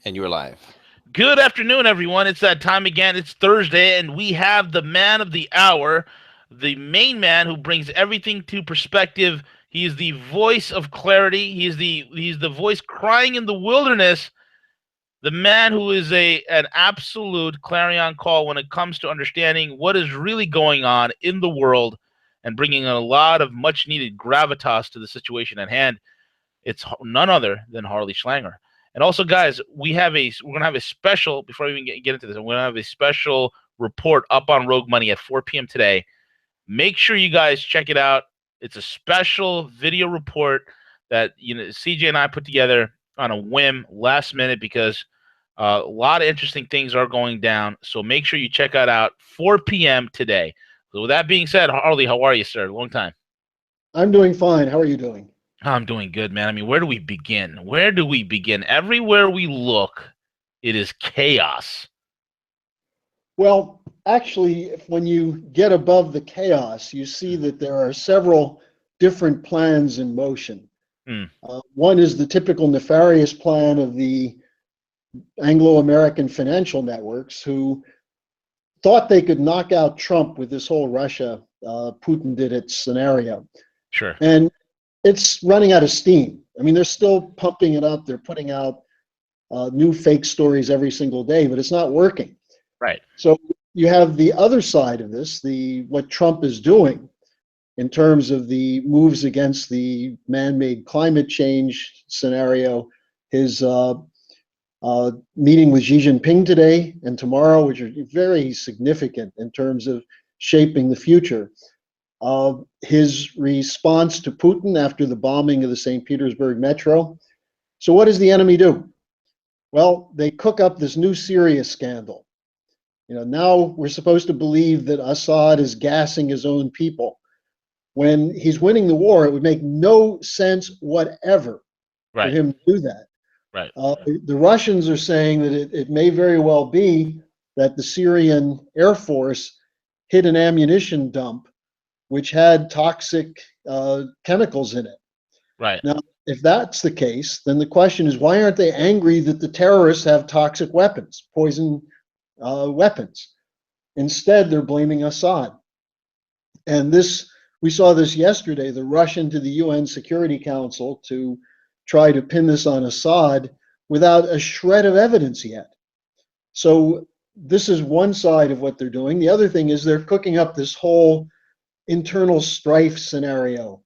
And you're live. Good afternoon, everyone. It's that time again. It's Thursday, and we have the man of the hour, the main man who brings everything to perspective. He is the voice of clarity. He's the voice crying in the wilderness. The man who is an absolute clarion call when it comes to understanding what is really going on in the world and bringing a lot of much needed gravitas to the situation at hand. It's none other than Harley Schlanger. And also, guys, we're gonna have a special before we even get into this. We're gonna have a special report up on Rogue Money at 4 p.m. today. Make sure you guys check it out. It's a special video report that CJ and I put together on a whim, last minute, because a lot of interesting things are going down. So make sure you check it out 4 p.m. today. So with that being said, Harley, how are you, sir? Long time. I'm doing fine. How are you doing? I'm doing good, man. I mean, where do we begin? Where do we begin? Everywhere we look, it is chaos. Well, actually, when you get above the chaos, you see that there are several different plans in motion. Hmm. One is the typical nefarious plan of the Anglo-American financial networks who thought they could knock out Trump with this whole Russia, Putin did it scenario. Sure. And it's running out of steam. I mean, they're still pumping it up. They're putting out new fake stories every single day, but it's not working. Right. So you have the other side of this, what Trump is doing in terms of the moves against the man-made climate change scenario, his meeting with Xi Jinping today and tomorrow, which are very significant in terms of shaping the future. His response to Putin after the bombing of the St. Petersburg metro. So what does the enemy do? Well, they cook up this new Syria scandal. Now we're supposed to believe that Assad is gassing his own people. When he's winning the war, it would make no sense whatever for Right. him to do that. Right. The Russians are saying that it may very well be that the Syrian Air Force hit an ammunition dump which had toxic chemicals in it. Right. Now, if that's the case, then the question is, why aren't they angry that the terrorists have toxic weapons, poison weapons? Instead, they're blaming Assad. And we saw this yesterday, the rush into the UN Security Council to try to pin this on Assad without a shred of evidence yet. So this is one side of what they're doing. The other thing is they're cooking up this whole internal strife scenario.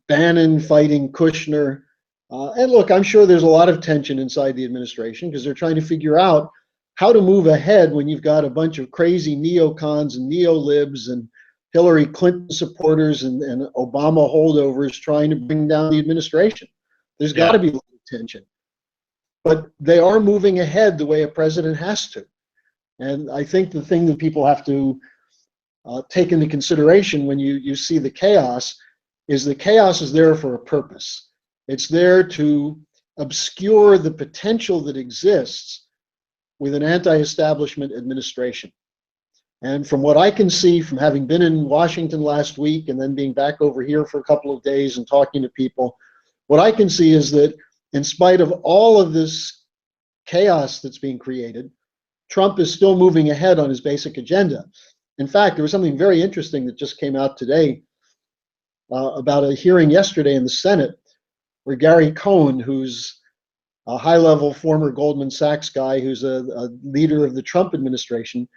Bannon fighting Kushner. And look, I'm sure there's a lot of tension inside the administration because they're trying to figure out how to move ahead when you've got a bunch of crazy neocons and neolibs and Hillary Clinton supporters and Obama holdovers trying to bring down the administration. There's got to be a lot of tension. But they are moving ahead the way a president has to. And I think the thing that people have to take into consideration when you see the chaos is the chaos is there for a purpose. It's there to obscure the potential that exists with an anti-establishment administration. And from what I can see, from having been in Washington last week and then being back over here for a couple of days and talking to people, what I can see is that in spite of all of this chaos that's being created, Trump is still moving ahead on his basic agenda. In fact, there was something very interesting that just came out today about a hearing yesterday in the Senate where Gary Cohn, who's a high-level former Goldman Sachs guy who's a leader of the Trump administration,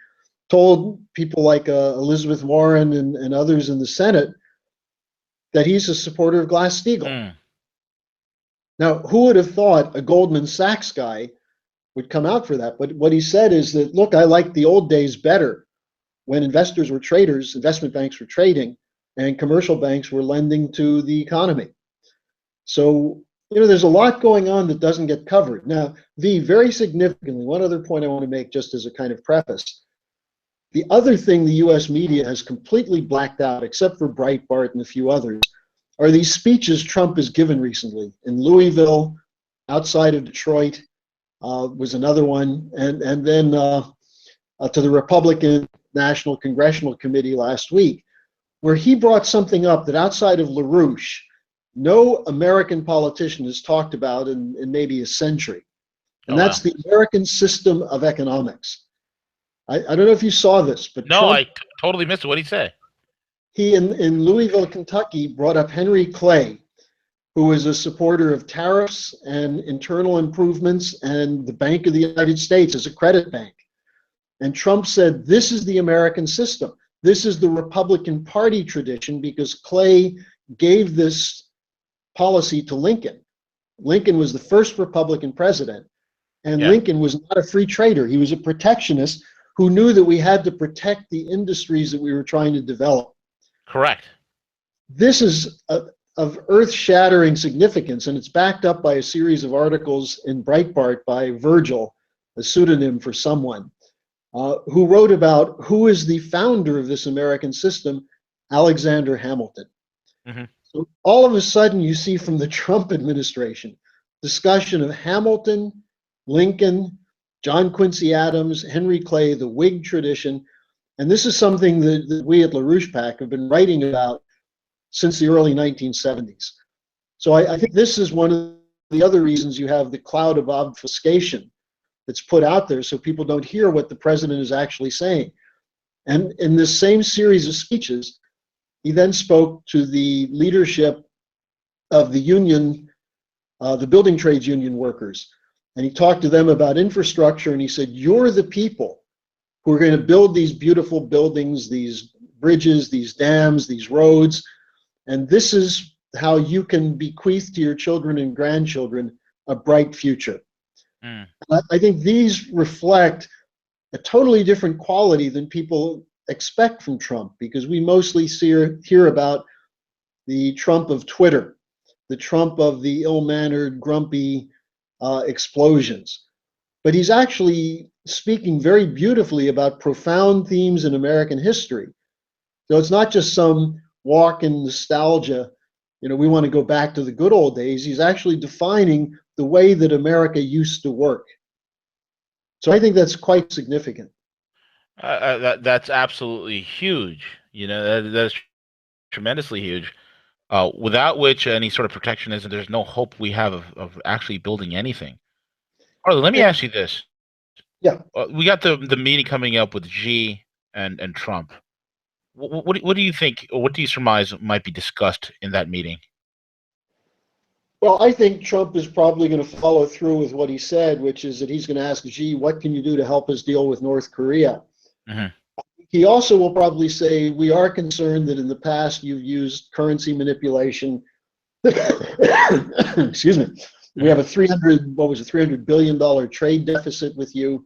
told people like Elizabeth Warren and others in the Senate that he's a supporter of Glass-Steagall. Mm. Now, who would have thought a Goldman Sachs guy would come out for that? But what he said is that, look, I like the old days better when investors were traders, investment banks were trading, and commercial banks were lending to the economy. So, there's a lot going on that doesn't get covered. Now, very significantly, one other point I want to make just as a kind of preface. The other thing the US media has completely blacked out, except for Breitbart and a few others, are these speeches Trump has given recently. In Louisville, outside of Detroit, was another one, and then to the Republican National Congressional Committee last week, where he brought something up that outside of LaRouche, no American politician has talked about in maybe a century. and Oh wow. that's the American system of economics. I don't know if you saw this, but No, I Trump, totally missed it. What did he say? he in Louisville, Kentucky, brought up Henry Clay, who was a supporter of tariffs and internal improvements and the Bank of the United States as a credit bank. And Trump said, this is the American system. This is the Republican Party tradition because Clay gave this policy to Lincoln. Lincoln was the first Republican president, and Yeah, Lincoln was not a free trader. He was a protectionist who knew that we had to protect the industries that we were trying to develop. correct. This is of earth-shattering significance, and it's backed up by a series of articles in Breitbart by Virgil, a pseudonym for someone, who wrote about who is the founder of this American system, Alexander Hamilton. Hmm. So all of a sudden, you see from the Trump administration discussion of Hamilton, Lincoln, John Quincy Adams, Henry Clay, the Whig tradition. And this is something that we at LaRouche PAC have been writing about since the early 1970s. So I think this is one of the other reasons you have the cloud of obfuscation that's put out there so people don't hear what the president is actually saying. And in this same series of speeches, he then spoke to the leadership of the union, the building trades union workers. And he talked to them about infrastructure, and he said, you're the people who are going to build these beautiful buildings, these bridges, these dams, these roads, and this is how you can bequeath to your children and grandchildren a bright future. Mm. I think these reflect a totally different quality than people expect from Trump, because we mostly hear about the Trump of Twitter, the Trump of the ill-mannered, grumpy explosions. But he's actually speaking very beautifully about profound themes in American history. So it's not just some walk in nostalgia, we want to go back to the good old days. He's actually defining the way that America used to work. So I think that's quite significant. That's absolutely huge. That's tremendously huge. Without which any sort of protectionism, there's no hope we have of actually building anything. Harley, let me And ask you this: yeah, we got the meeting coming up with Xi and Trump. What do you think, or what do you surmise might be discussed in that meeting? well, I think Trump is probably going to follow through with what he said, which is that he's going to ask Xi, what can you do to help us deal with North Korea? Hmm. He also will probably say, we are concerned that in the past you've used currency manipulation. Excuse me. We Hmm. have a $300 billion trade deficit with you.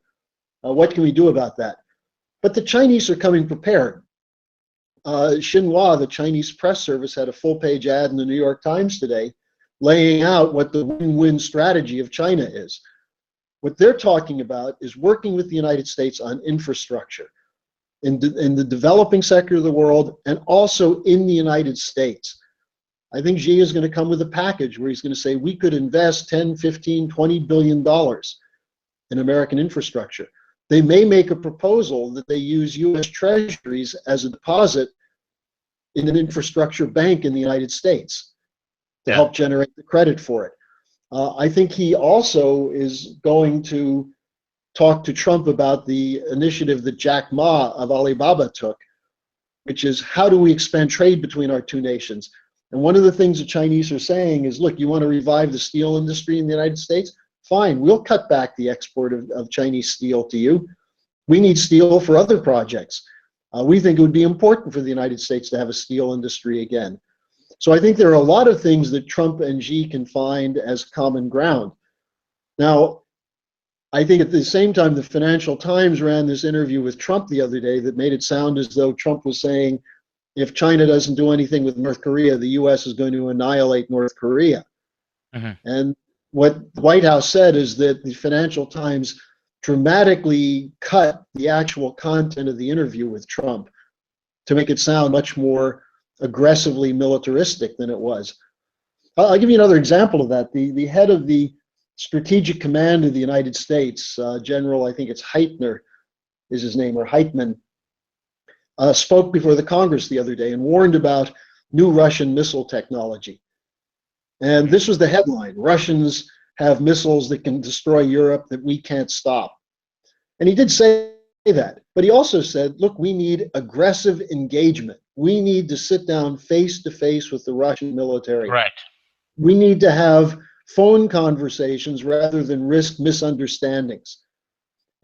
What can we do about that? But the Chinese are coming prepared. Xinhua, the Chinese press service, had a full-page ad in the New York Times today laying out what the win-win strategy of China is. What they're talking about is working with the United States on infrastructure in the developing sector of the world and also in the United States. I think Xi is going to come with a package where he's going to say we could invest 10, 15, 20 billion dollars in American infrastructure. They may make a proposal that they use US treasuries as a deposit in an infrastructure bank in the United States to Yeah. help generate the credit for it. I think he also is going to talk to Trump about the initiative that Jack Ma of Alibaba took, which is how do we expand trade between our two nations? And one of the things the Chinese are saying is, look, you want to revive the steel industry in the United States? Fine, we'll cut back the export of Chinese steel to you. We need steel for other projects. We think it would be important for the United States to have a steel industry again. So I think there are a lot of things that Trump and Xi can find as common ground. Now, I think at the same time, the Financial Times ran this interview with Trump the other day that made it sound as though Trump was saying, if China doesn't do anything with North Korea, the US is going to annihilate North Korea. Hmm. And what the White House said is that the Financial Times dramatically cut the actual content of the interview with Trump to make it sound much more aggressively militaristic than it was. I'll give you another example of that. The head of the Strategic Command of the United States, General, I think it's Heitner is his name, or Heitman, spoke before the Congress the other day and warned about new Russian missile technology. And this was the headline: Russians have missiles that can destroy Europe that we can't stop. And he did say that. But he also said, look, we need aggressive engagement. We need to sit down face to face with the Russian military. Right. We need to have phone conversations rather than risk misunderstandings.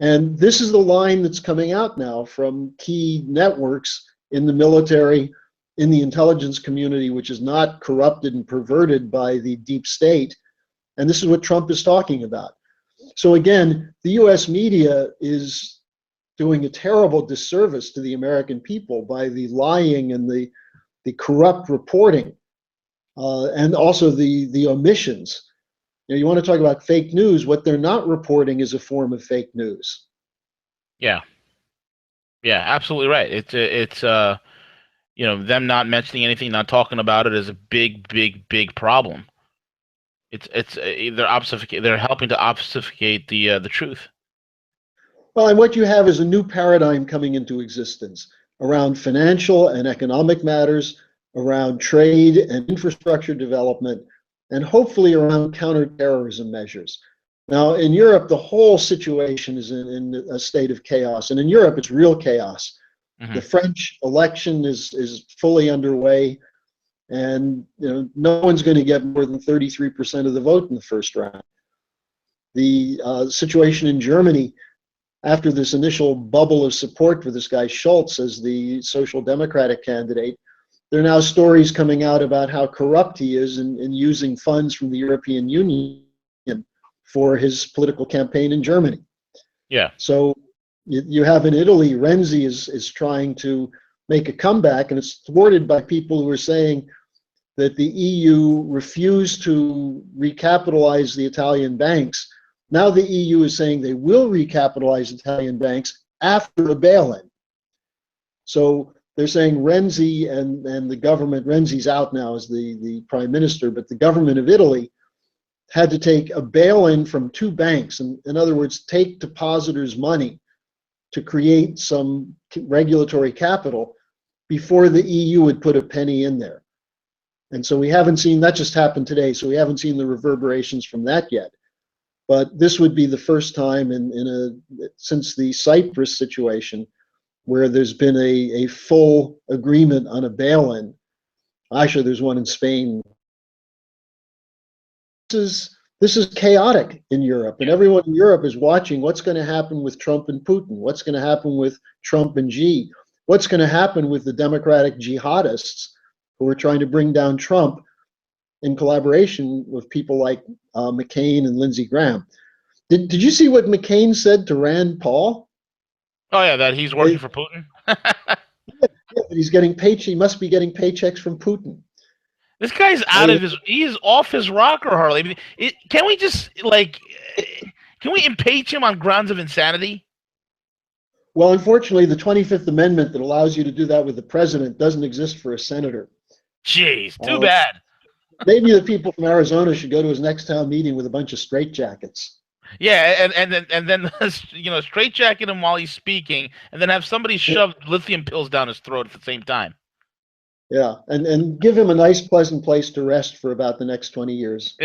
And this is the line that's coming out now from key networks in the military, in the intelligence community, which is not corrupted and perverted by the deep state. And this is what Trump is talking about. So again, the US media is doing a terrible disservice to the American people by the lying and the corrupt reporting, and also the omissions. You want to talk about fake news, what they're not reporting is a form of fake news. Yeah. Yeah, absolutely right. It's them not mentioning anything, not talking about it is a big, big, big problem. They're helping to obfuscate the truth. Well, and what you have is a new paradigm coming into existence around financial and economic matters, around trade and infrastructure development, and hopefully around counterterrorism measures. Now, in Europe, the whole situation is in a state of chaos, and in Europe, it's real chaos. Mm-hmm. The French election is fully underway, and no one's going to get more than 33% of the vote in the first round. The situation in Germany, after this initial bubble of support for this guy Schultz as the social democratic candidate, there are now stories coming out about how corrupt he is in using funds from the European Union for his political campaign in Germany. Yeah. So you have in Italy, Renzi is trying to make a comeback, and it's thwarted by people who are saying that the EU refused to recapitalize the Italian banks. Now the EU is saying they will recapitalize Italian banks after a bail-in. So they're saying Renzi and the government, Renzi's out now as the prime minister, but the government of Italy had to take a bail-in from two banks. In other words, take depositors' money to create some regulatory capital before the EU would put a penny in there. And so we haven't seen, that just happened today, so we haven't seen the reverberations from that yet. But this would be the first time since the Cyprus situation where there's been a full agreement on a bail-in. Actually, there's one in Spain. This is chaotic in Europe, and everyone in Europe is watching what's going to happen with Trump and Putin, what's going to happen with Trump and Xi, what's going to happen with the democratic jihadists who are trying to bring down Trump in collaboration with people like McCain and Lindsey Graham. Did you see what McCain said to Rand Paul? Oh yeah, that he's working for Putin. Yeah, he's getting he must be getting paychecks from Putin. This guy's he is off his rocker, Harley. I mean, can we just can we impeach him on grounds of insanity? Well, unfortunately, the 25th Amendment that allows you to do that with the president doesn't exist for a senator. Jeez, too bad. Maybe the people from Arizona should go to his next town meeting with a bunch of straitjackets. Yeah, and then straitjacket him while he's speaking, and then have somebody shove lithium pills down his throat at the same time. Yeah, and give him a nice, pleasant place to rest for about the next 20 years.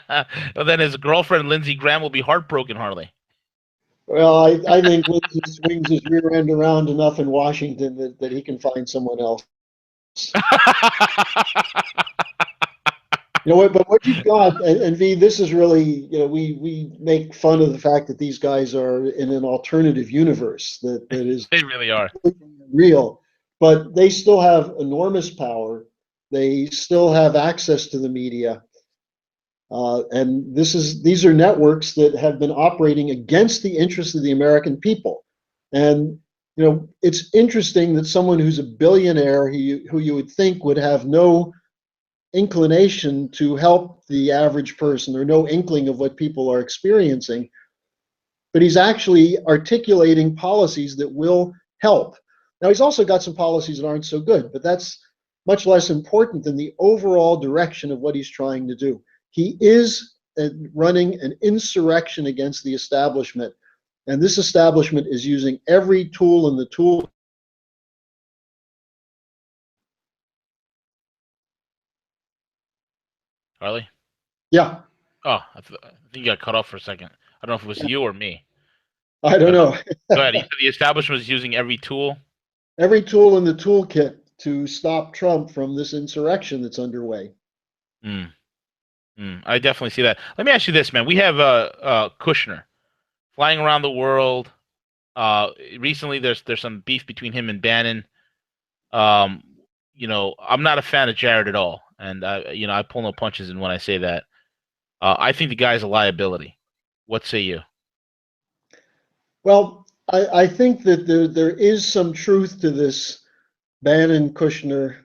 Well, then his girlfriend, Lindsey Graham, will be heartbroken, Harley. Well, I think Lindsey swings his rear end around enough in Washington that he can find someone else. But what you've got, and V, this is really, we make fun of the fact that these guys are in an alternative universe that is they really are real, but they still have enormous power. They still have access to the media. And these are networks that have been operating against the interests of the American people. And it's interesting that someone who's a billionaire, who you would think would have no inclination to help the average person or no inkling of what people are experiencing, but he's actually articulating policies that will help. Now, he's also got some policies that aren't so good, but that's much less important than the overall direction of what he's trying to do. He is running an insurrection against the establishment, and this establishment is using every tool in the tool. Harley? Yeah. Oh, I think you got cut off for a second. I don't know if it was you or me. I don't But know. go ahead. You said the establishment was using every tool. Every tool in the toolkit to stop Trump from this insurrection that's underway. Mm, I definitely see that. Let me ask you this, man. We have Kushner flying around the world. Recently, there's some beef between him and Bannon. Um, I'm not a fan of Jared at all, and I pull no punches in when I say that. I think the guy's a liability. What say you? Well, I think that there is some truth to this Bannon-Kushner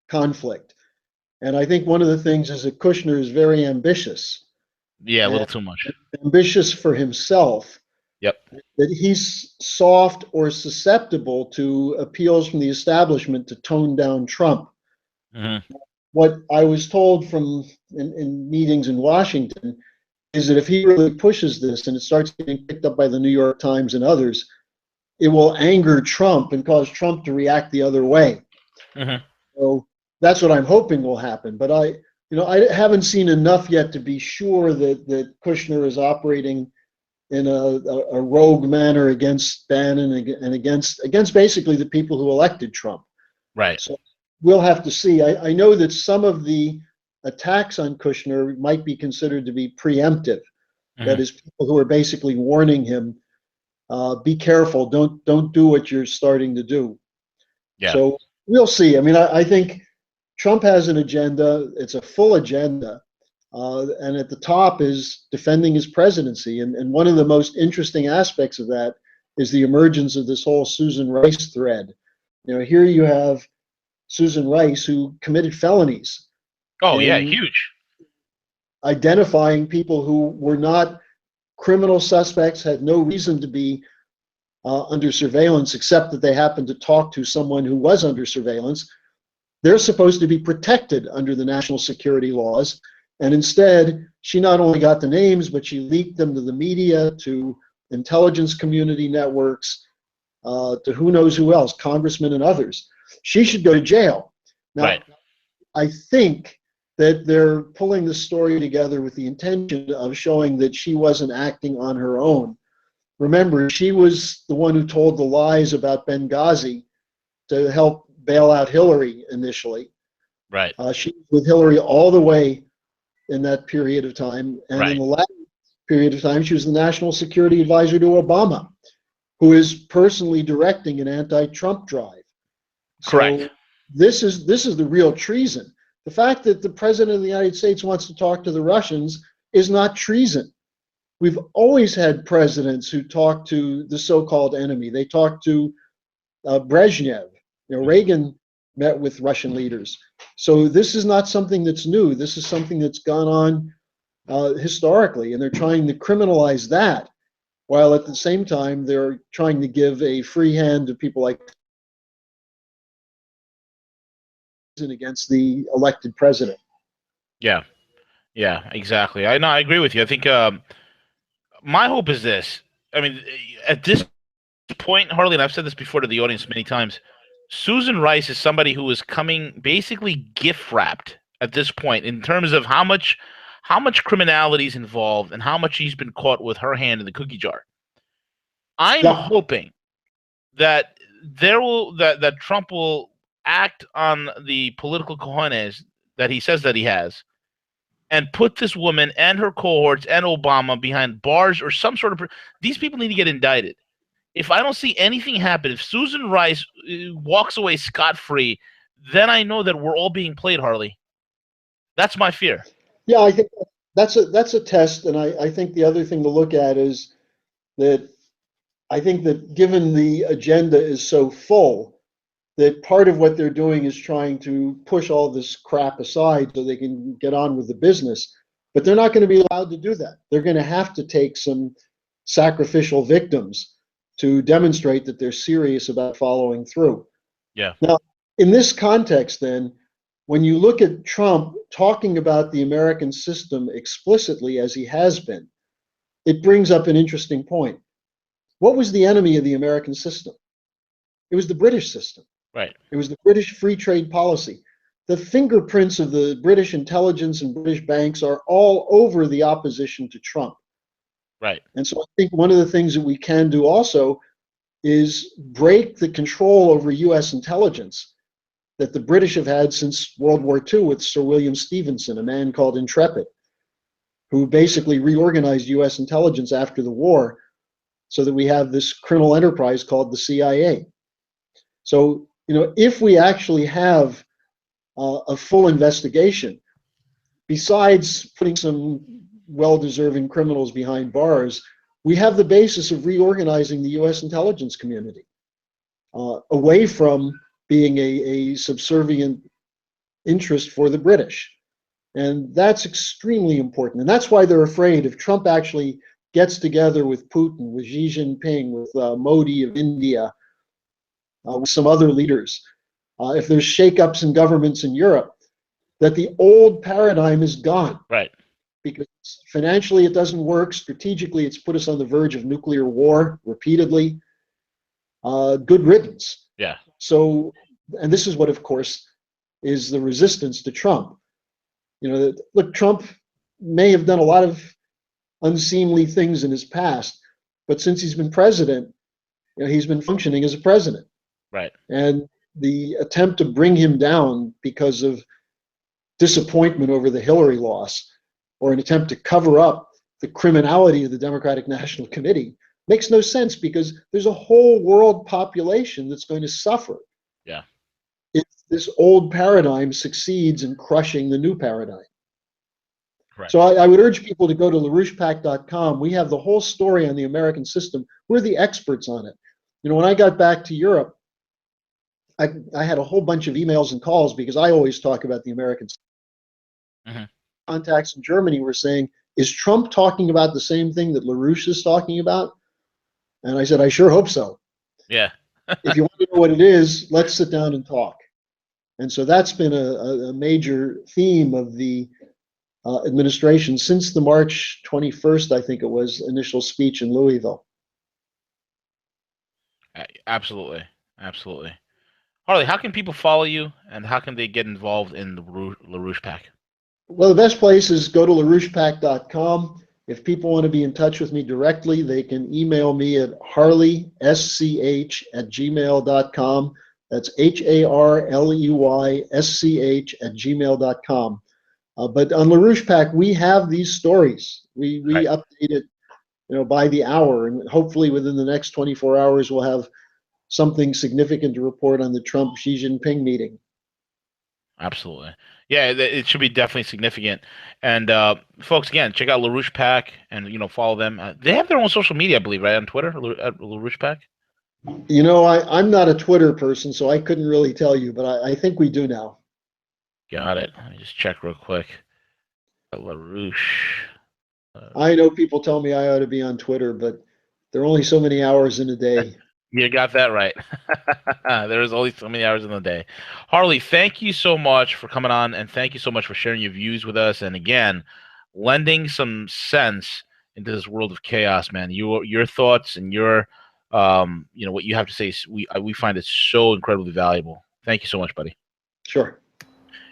conflict. And I think one of the things is that Kushner is very ambitious, Yeah, a and little too much. ambitious for himself, Yep. that he's soft or susceptible to appeals from the establishment to tone down Trump. Hmm. What I was told from in meetings in Washington is that if he really pushes this and it starts getting picked up by the New York Times and others, it will anger Trump and cause Trump to react the other way. Hmm. So that's what I'm hoping will happen. But I haven't seen enough yet to be sure that Kushner is operating in a rogue manner against Bannon and against basically the people who elected Trump. Right. So we'll have to see. I know that some of the attacks on Kushner might be considered to be preemptive. That Hmm. is, people who are basically warning him, be careful, don't do what you're starting to do. Yeah. So we'll see. I mean, I think Trump has an agenda. It's a full agenda. And at the top is defending his presidency. And one of the most interesting aspects of that is the emergence of this whole Susan Rice thread. Here you have Susan Rice, who committed felonies Oh yeah, in huge. identifying people who were not criminal suspects, had no reason to be under surveillance, except that they happened to talk to someone who was under surveillance. They're supposed to be protected under the national security laws. And instead, she not only got the names, but she leaked them to the media, to intelligence community networks, to who knows who else, congressmen and others. She should go to jail. Right. Now, I think that they're pulling the story together with the intention of showing that she wasn't acting on her own. Remember, she was the one who told the lies about Benghazi to help bail out Hillary initially. Right. She was with Hillary all the way in that period of time. And in Right. the last period of time, she was the national security advisor to Obama, who is personally directing an anti-Trump drive. Correct. So this is the real treason. The fact that the president of the United States wants to talk to the Russians is not treason. We've always had presidents who talk to the so-called enemy. They talk to Brezhnev. Mhm. Reagan met with Russian leaders. So this is not something that's new. This is something that's gone on historically, and they're trying to criminalize that, while at the same time they're trying to give a free hand to people like against the elected president. Yeah. Yeah. Exactly. I know. I agree with you. I think my hope is this. I mean, at this point, Harley, and I've said this before to the audience many times. Susan Rice is somebody who is coming basically gift wrapped at this point in terms of how much criminality is involved and how much she's been caught with her hand in the cookie jar. I'm Yeah, hoping that that Trump will act on the political cojones that he says that he has and put this woman and her cohorts and Obama behind bars or some sort of. These people need to get indicted. If I don't see anything happen, if Susan Rice walks away scot free, then I know that we're all being played, Harley. That's my fear. yeah, I think that's a test, and I think the other thing to look at is that I think that given the agenda is so full, that part of what they're doing is trying to push all this crap aside so they can get on with the business. But they're not going to be allowed to do that. They're going to have to take some sacrificial victims to demonstrate that they're serious about following through. Yeah. Now, in this context, then, when you look at Trump talking about the American system explicitly as he has been, it brings up an interesting point. What was the enemy of the American system? It was the British system. Right. It was the British free trade policy. the fingerprints of the British intelligence and British banks are all over the opposition to Trump. Right. And so I think one of the things that we can do also is break the control over US intelligence that the British have had since World War II with Sir William Stevenson, a man called Intrepid, who basically reorganized US intelligence after the war so that we have this criminal enterprise called the CIA. So, if we actually have a full investigation, besides putting some well-deserving criminals behind bars, we have the basis of reorganizing the US intelligence community away from being a subservient interest for the British. And that's extremely important. And that's why they're afraid if Trump actually gets together with Putin, with Xi Jinping, with Modi of India, with some other leaders, if there's shakeups in governments in Europe, that the old paradigm is gone. Right. Because financially it doesn't work. Strategically, it's put us on the verge of nuclear war repeatedly. Good riddance. Yeah. So, and this is what, of course, is the resistance to Trump. Look, Trump may have done a lot of unseemly things in his past, but since he's been president, he's been functioning as a president. Right. And the attempt to bring him down because of disappointment over the Hillary loss, or an attempt to cover up the criminality of the Democratic National Committee, makes no sense, because there's a whole world population that's going to suffer. Yeah. If this old paradigm succeeds in crushing the new paradigm. Correct. So I would urge people to go to LaRouchePAC.com. We have the whole story on the American system. We're the experts on it. When I got back to Europe, I had a whole bunch of emails and calls because I always talk about the American system. Mm-hmm. Contacts in Germany were saying, is Trump talking about the same thing that LaRouche is talking about? And I said, I sure hope so. Yeah. If you want to know what it is, let's sit down and talk. And so that's been a major theme of the administration since the March 21st, I think it was, initial speech in Louisville. Absolutely. Absolutely. Harley, how can people follow you, and how can they get involved in the LaRouche PAC? Well, the best place is go to LaRouchePAC.com. If people want to be in touch with me directly, they can email me at harleysch@gmail.com. That's HARLEYSCH@gmail.com. But on LaRouche PAC, we have these stories. We Right. update it, by the hour, and hopefully within the next 24 hours, we'll have something significant to report on the Trump-Xi Jinping meeting. Absolutely. Yeah, it should be definitely significant. And folks, again, check out LaRouche PAC and follow them. They have their own social media, I believe, right, on Twitter at LaRouche PAC. I'm not a Twitter person, so I couldn't really tell you, but I think we do now. Got it. Let me just check real quick. LaRouche. I know people tell me I ought to be on Twitter, but there are only so many hours in a day. You got that right. There is only so many hours in the day. Harley, thank you so much for coming on, and thank you so much for sharing your views with us, and again, lending some sense into this world of chaos, man. Your thoughts and your what you have to say, we find it so incredibly valuable. Thank you so much, buddy. Sure.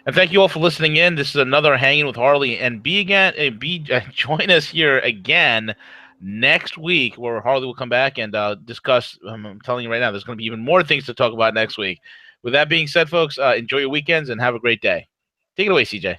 And thank you all for listening in. This is another Hanging with Harley, and join us here again next week, where Harley will come back and discuss. I'm telling you right now, there's going to be even more things to talk about next week. With that being said, folks, enjoy your weekends and have a great day. Take it away, CJ.